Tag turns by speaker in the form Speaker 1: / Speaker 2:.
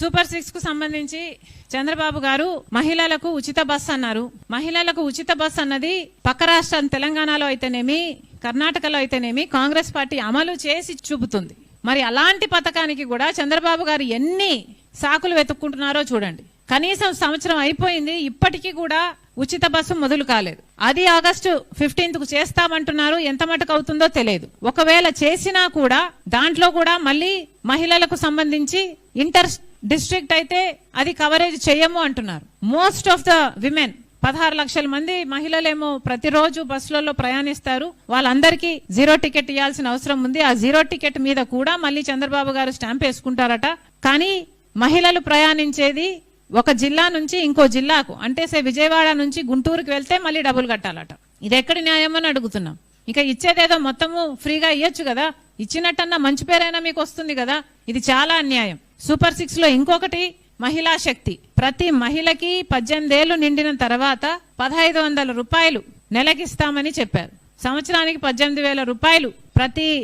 Speaker 1: Super 6 కు సంబంధించి చంద్రబాబు గారు మహిళలకు ఉచిత బస్ అన్నారు. మహిళలకు ఉచిత బస్ అన్నది పక్క రాష్ట్రం తెలంగాణలో అయితేనేమి, కర్ణాటకలో అయితేనేమి కాంగ్రెస్ పార్టీ అమలు చేసి చూపుతుంది. మరి అలాంటి పథకానికి కూడా చంద్రబాబు గారు ఎన్ని సాకులు వెతుక్కుంటున్నారో చూడండి. కనీసం సంవత్సరం అయిపోయింది, ఇప్పటికీ కూడా ఉచిత బస్సు మొదలు కాలేదు. అది ఆగస్టు 15th కు చేస్తామంటున్నారు. ఎంత మటుకు అవుతుందో తెలియదు. ఒకవేళ చేసినా కూడా దాంట్లో కూడా మళ్ళీ మహిళలకు సంబంధించి ఇంటర్ డిస్ట్రిక్ట్ అయితే అది కవరేజ్ చేయము అంటున్నారు. మోస్ట్ ఆఫ్ ద విమెన్ 16 లక్షల మంది మహిళలేమో ప్రతిరోజు బస్సులలో ప్రయాణిస్తారు. వాళ్ళందరికీ జీరో టికెట్ ఇవ్వాల్సిన అవసరం ఉంది. ఆ జీరో టికెట్ మీద కూడా మళ్ళీ చంద్రబాబు గారు స్టాంప్ వేసుకుంటారట. కానీ మహిళలు ప్రయాణించేది ఒక జిల్లా నుంచి ఇంకో జిల్లాకు, అంటే విజయవాడ నుంచి గుంటూరుకి వెళ్తే మళ్ళీ డబ్బులు కట్టాలట. ఇది ఎక్కడి న్యాయం అని అడుగుతున్నాం. ఇక ఇచ్చేదేదో మొత్తము ఫ్రీగా ఇయ్యొచ్చు కదా, ఇచ్చినట్టన్నా మంచి పేరైనా మీకు వస్తుంది కదా. ఇది చాలా అన్యాయం. సూపర్ 6 లో ఇంకొకటి మహిళా శక్తి. ప్రతి మహిళకి 18 ఏళ్లు నిండిన తర్వాత 1500 రూపాయలు నెలకిస్తామని చెప్పారు. సంవత్సరానికి 18,000 రూపాయలు ప్రతి